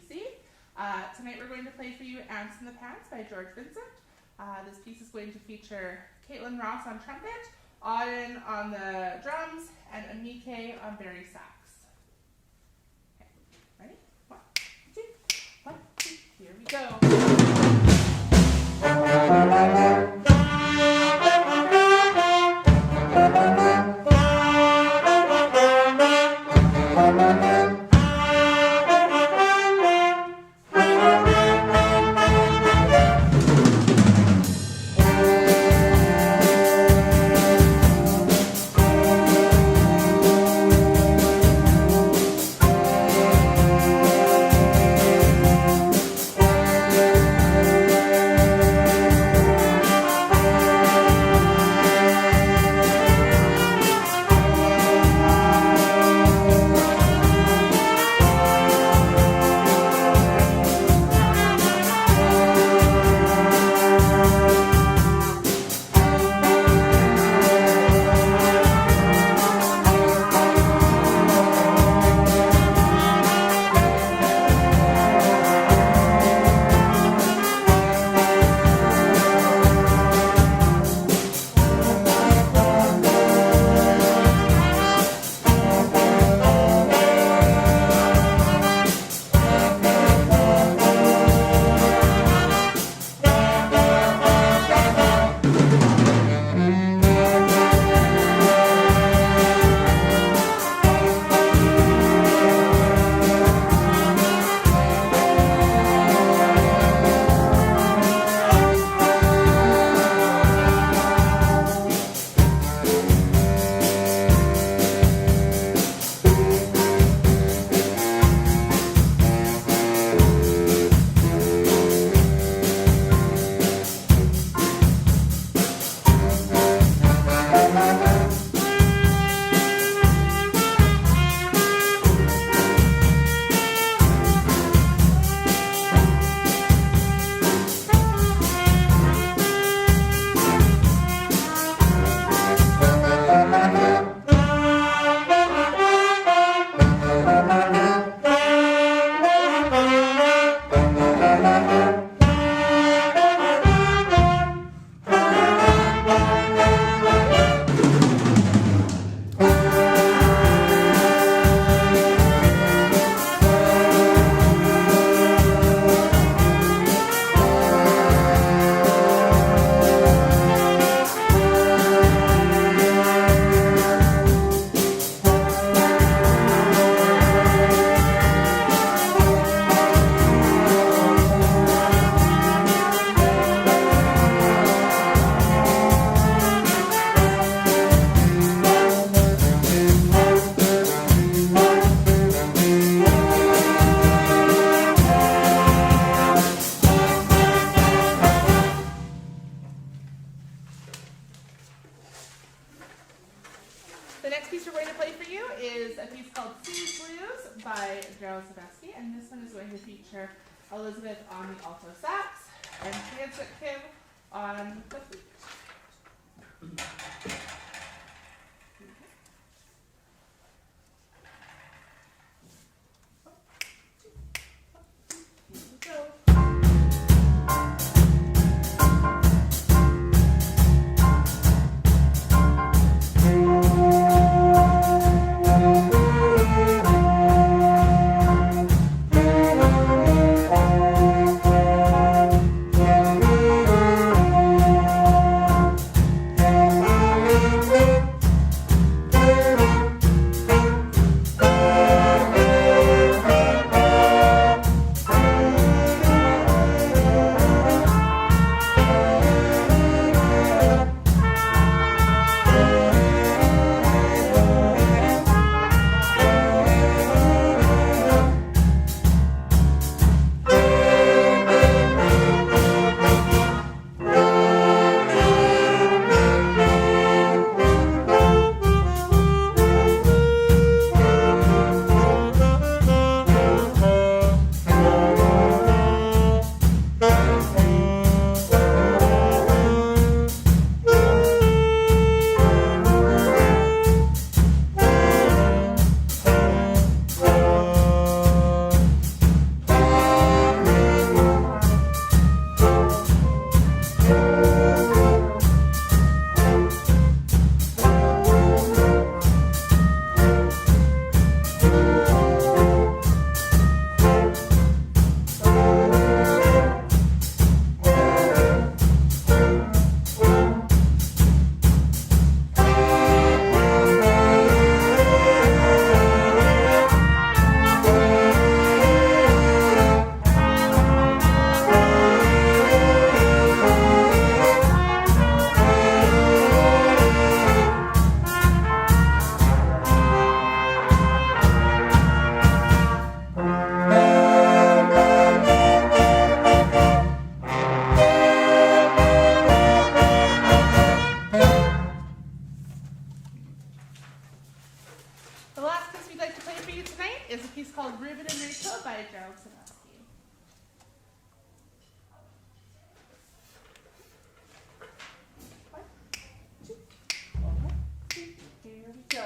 DC. Tonight we're going to play for you Ants in the Pants by George Vincent. This piece is going to feature Caitlin Ross on trumpet, Auden on the drums, and Amike on bari sax. Okay, ready? 1, 2, 1, 2, here we go. And this one is going to feature Elizabeth on the alto sax and Transit Kim on the flute. Here we go. Sanaski. One, two, three, here we go.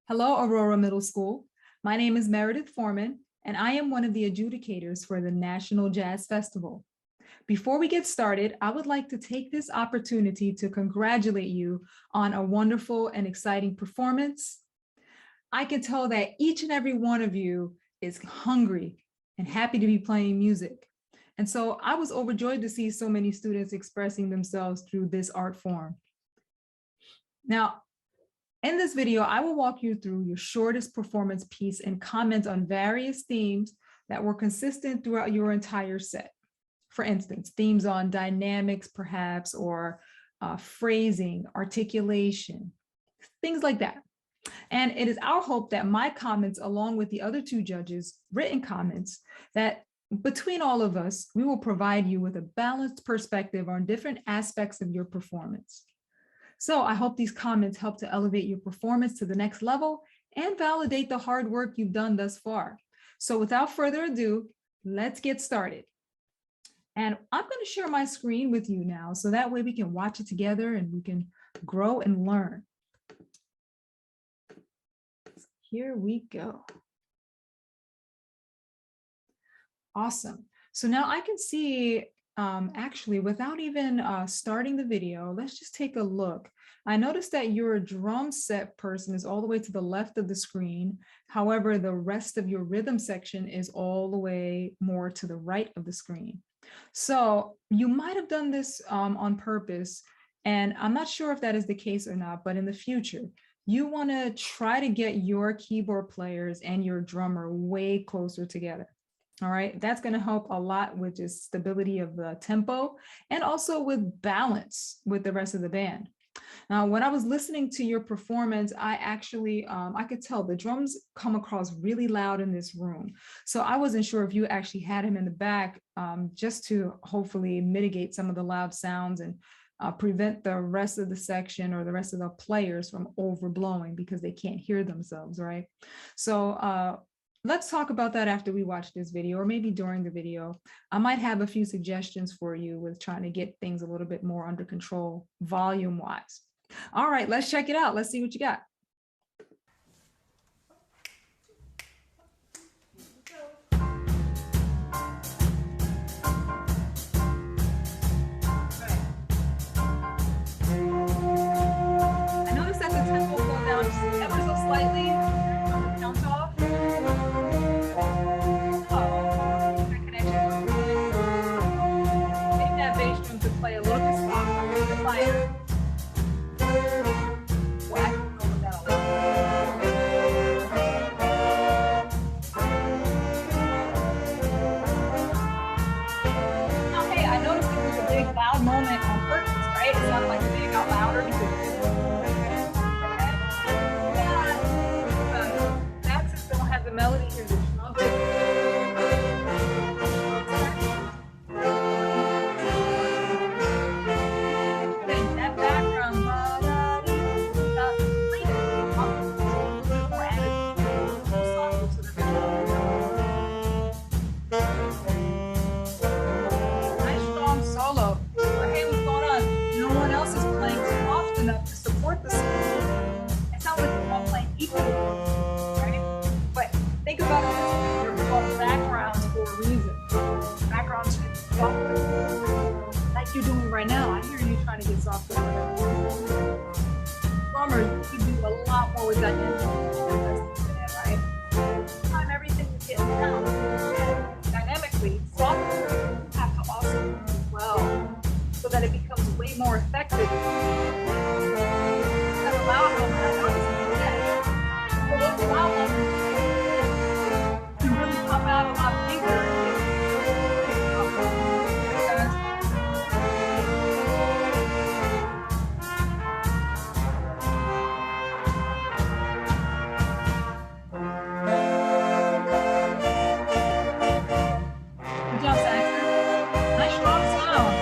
Hello, Aurora Middle School. My name is Meredith Foreman, and I am one of the adjudicators for the National Jazz Festival. Before we get started, I would like to take this opportunity to congratulate you on a wonderful and exciting performance. I can tell that each and every one of you is hungry and happy to be playing music. And so I was overjoyed to see so many students expressing themselves through this art form. Now, in this video, I will walk you through your shortest performance piece and comment on various themes that were consistent throughout your entire set. For instance, themes on dynamics, perhaps, or phrasing, articulation, things like that. And it is our hope that my comments, along with the other two judges' written comments, that between all of us, we will provide you with a balanced perspective on different aspects of your performance. So I hope these comments help to elevate your performance to the next level and validate the hard work you've done thus far. So without further ado, let's get started. And I'm going to share my screen with you now, so that way we can watch it together and we can grow and learn. Here we go. Awesome. So now I can see, actually, without even starting the video, let's just take a look. I noticed that your drum set person is all the way to the left of the screen. However, the rest of your rhythm section is all the way more to the right of the screen. So you might have done this on purpose, and I'm not sure if that is the case or not, but in the future, you want to try to get your keyboard players and your drummer way closer together. All right, that's going to help a lot with just stability of the tempo and also with balance with the rest of the band. Now, when I was listening to your performance, I actually, I could tell the drums come across really loud in this room. So I wasn't sure if you actually had him in the back just to hopefully mitigate some of the loud sounds and prevent the rest of the section or the rest of the players from overblowing because they can't hear themselves, right? So let's talk about that after we watch this video, or maybe during the video. I might have a few suggestions for you with trying to get things a little bit more under control, volume-wise. All right, let's check it out. Let's see what you got. I noticed that the tempo will go down just ever so slightly on the count off. Play a little bit softer, a little bit lighter. Well, I don't know what that softer. Drummer, you can do a lot more with that right? Time everything is getting down dynamically, softer, you have to also do well so that it becomes way more effective. That loud one, I noticed that. So those loud ones can really come out a lot bigger. Good job, Saxon. Nice strong sound.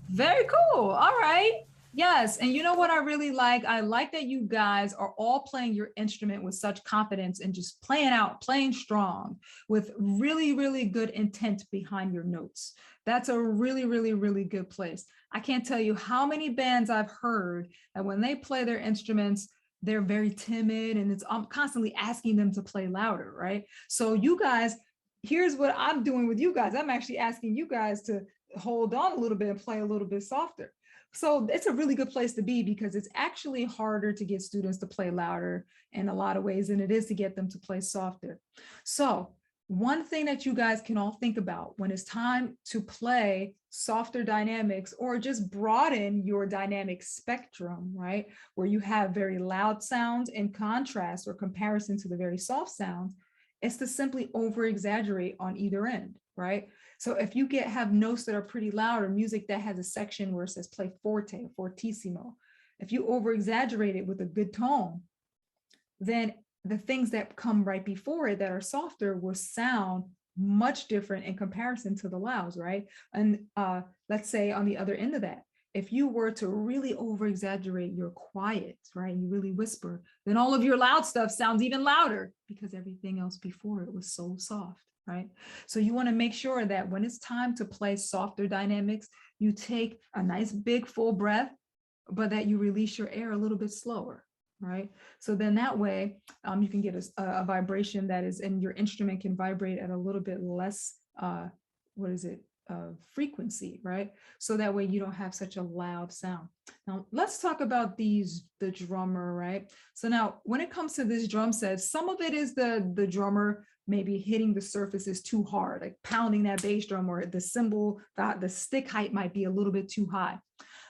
Very cool. All right. Yes. And you know what I really like? I like that you guys are all playing your instrument with such confidence and just playing out, playing strong with really, really good intent behind your notes. That's a really, really, really good place. I can't tell you how many bands I've heard that when they play their instruments, they're very timid and I'm constantly asking them to play louder, right? So you guys, here's what I'm doing with you guys. I'm actually asking you guys to hold on a little bit and play a little bit softer. So it's a really good place to be because it's actually harder to get students to play louder in a lot of ways than it is to get them to play softer. So one thing that you guys can all think about when it's time to play softer dynamics or just broaden your dynamic spectrum, right? Where you have very loud sounds in contrast or comparison to the very soft sounds, is to simply over exaggerate on either end, right? So if you have notes that are pretty loud or music that has a section where it says play forte, fortissimo, if you over exaggerate it with a good tone, then the things that come right before it that are softer will sound much different in comparison to the louds, right? And let's say on the other end of that, if you were to really over exaggerate your quiet, right, you really whisper, then all of your loud stuff sounds even louder because everything else before it was so soft, right? So you want to make sure that when it's time to play softer dynamics, you take a nice big full breath, but that you release your air a little bit slower, right? So then that way you can get a vibration that is, and your instrument can vibrate at a little bit less, frequency, right? So that way you don't have such a loud sound. Now let's talk about the drummer, right? So now when it comes to this drum set, some of it is the drummer maybe hitting the surfaces too hard, like pounding that bass drum, or the cymbal, the stick height might be a little bit too high.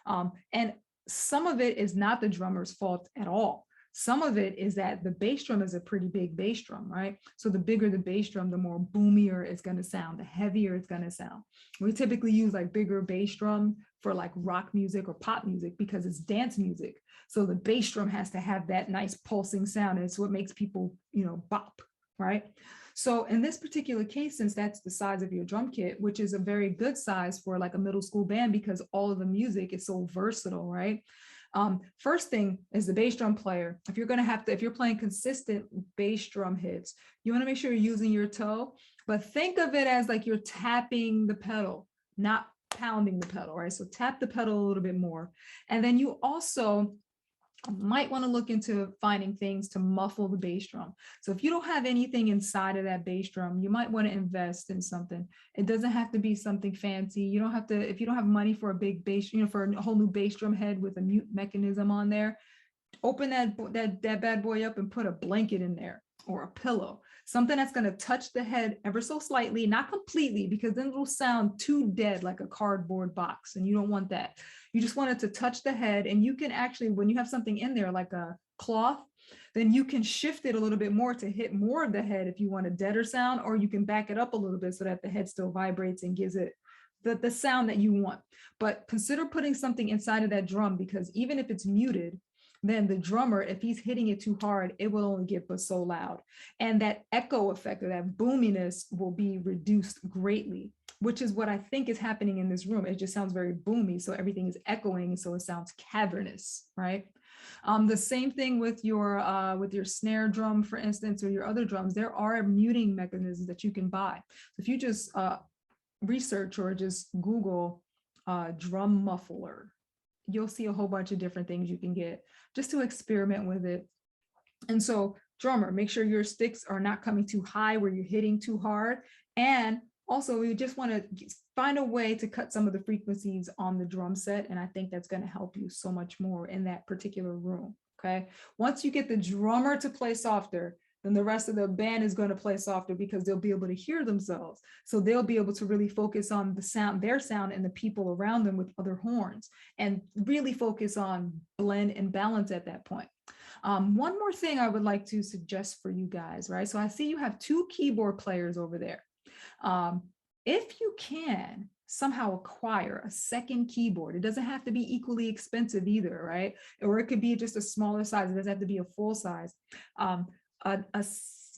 And some of it is not the drummer's fault at all. Some of it is that the bass drum is a pretty big bass drum, right? So the bigger the bass drum, the more boomier it's going to sound, the heavier it's going to sound. We typically use like bigger bass drum for like rock music or pop music because it's dance music. So the bass drum has to have that nice pulsing sound. And it's what makes people, bop, right? So in this particular case, since that's the size of your drum kit, which is a very good size for like a middle school band because all of the music is so versatile, right? First thing is the bass drum player. If you're playing consistent bass drum hits, you want to make sure you're using your toe, but think of it as like you're tapping the pedal, not pounding the pedal, right? So tap the pedal a little bit more. And then you also might want to look into finding things to muffle the bass drum. So if you don't have anything inside of that bass drum, you might want to invest in something. It doesn't have to be something fancy. You don't have to, if you don't have money for a big bass, for a whole new bass drum head with a mute mechanism on there, open that bad boy up and put a blanket in there or a pillow, something that's going to touch the head ever so slightly, not completely, because then it'll sound too dead like a cardboard box, and you don't want that. You just want it to touch the head, and you can actually, when you have something in there like a cloth, then you can shift it a little bit more to hit more of the head if you want a deader sound, or you can back it up a little bit so that the head still vibrates and gives it the sound that you want. But consider putting something inside of that drum, because even if it's muted, then the drummer, if he's hitting it too hard, it will only get but so loud. And that echo effect or that boominess will be reduced greatly, which is what I think is happening in this room. It just sounds very boomy. So everything is echoing. So it sounds cavernous, right? The same thing with your snare drum, for instance, or your other drums. There are muting mechanisms that you can buy. So if you just research or just Google drum muffler, you'll see a whole bunch of different things you can get just to experiment with it. And so drummer, make sure your sticks are not coming too high where you're hitting too hard, and Also, we just want to find a way to cut some of the frequencies on the drum set. And I think that's going to help you so much more in that particular room. Okay. Once you get the drummer to play softer, then the rest of the band is going to play softer because they'll be able to hear themselves. So they'll be able to really focus on the sound, their sound, and the people around them with other horns, and really focus on blend and balance at that point. One more thing I would like to suggest for you guys, right? So I see you have 2 keyboard players over there. If you can somehow acquire a second keyboard, it doesn't have to be equally expensive either, right? Or it could be just a smaller size. It doesn't have to be a full size. A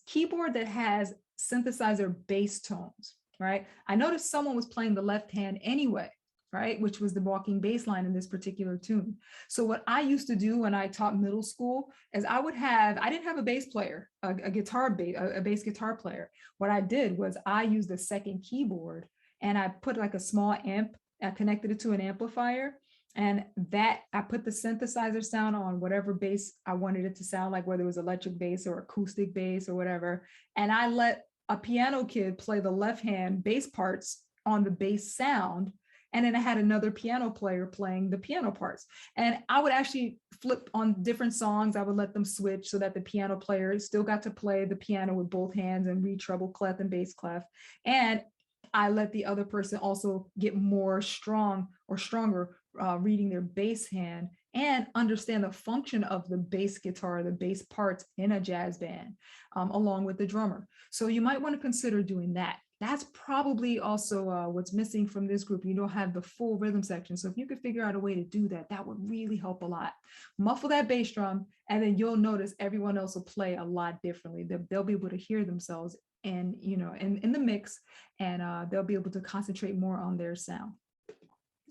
keyboard that has synthesizer bass tones, right? I noticed someone was playing the left hand anyway, right? Which was the walking bass line in this particular tune. So what I used to do when I taught middle school is I didn't have a bass player, a bass guitar player. What I did was I used a second keyboard and I put like a small amp, I connected it to an amplifier, and that I put the synthesizer sound on whatever bass I wanted it to sound like, whether it was electric bass or acoustic bass or whatever. And I let a piano kid play the left hand bass parts on the bass sound. And then I had another piano player playing the piano parts. And I would actually flip on different songs. I would let them switch so that the piano player still got to play the piano with both hands and read treble clef and bass clef. And I let the other person also get more stronger reading their bass hand and understand the function of the bass guitar, the bass parts in a jazz band, along with the drummer. So you might want to consider doing that. That's probably also what's missing from this group. You don't have the full rhythm section. So if you could figure out a way to do that, that would really help a lot. Muffle that bass drum, and then you'll notice everyone else will play a lot differently. They'll be able to hear themselves and, in the mix, and they'll be able to concentrate more on their sound.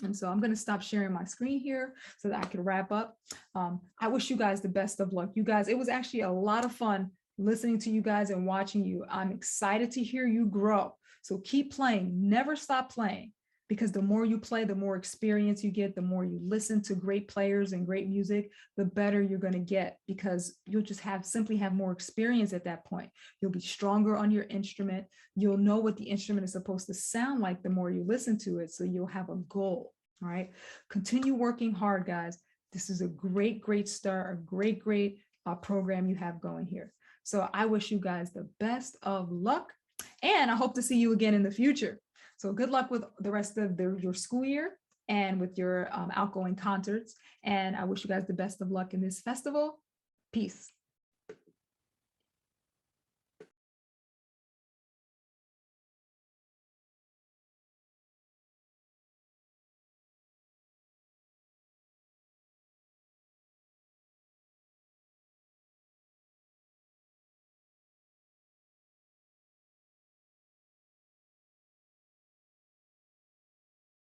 And so I'm going to stop sharing my screen here so that I can wrap up. I wish you guys the best of luck. You guys, it was actually a lot of fun listening to you guys and watching you. I'm excited to hear you grow. So keep playing, never stop playing, because the more you play, the more experience you get, the more you listen to great players and great music, the better you're going to get, because you'll just simply have more experience at that point. You'll be stronger on your instrument. You'll know what the instrument is supposed to sound like the more you listen to it. So you'll have a goal. All right. Continue working hard, guys. This is a great, great start, a great, great program you have going here. So I wish you guys the best of luck, and I hope to see you again in the future. So good luck with the rest of your school year and with your outgoing concerts. And I wish you guys the best of luck in this festival. Peace.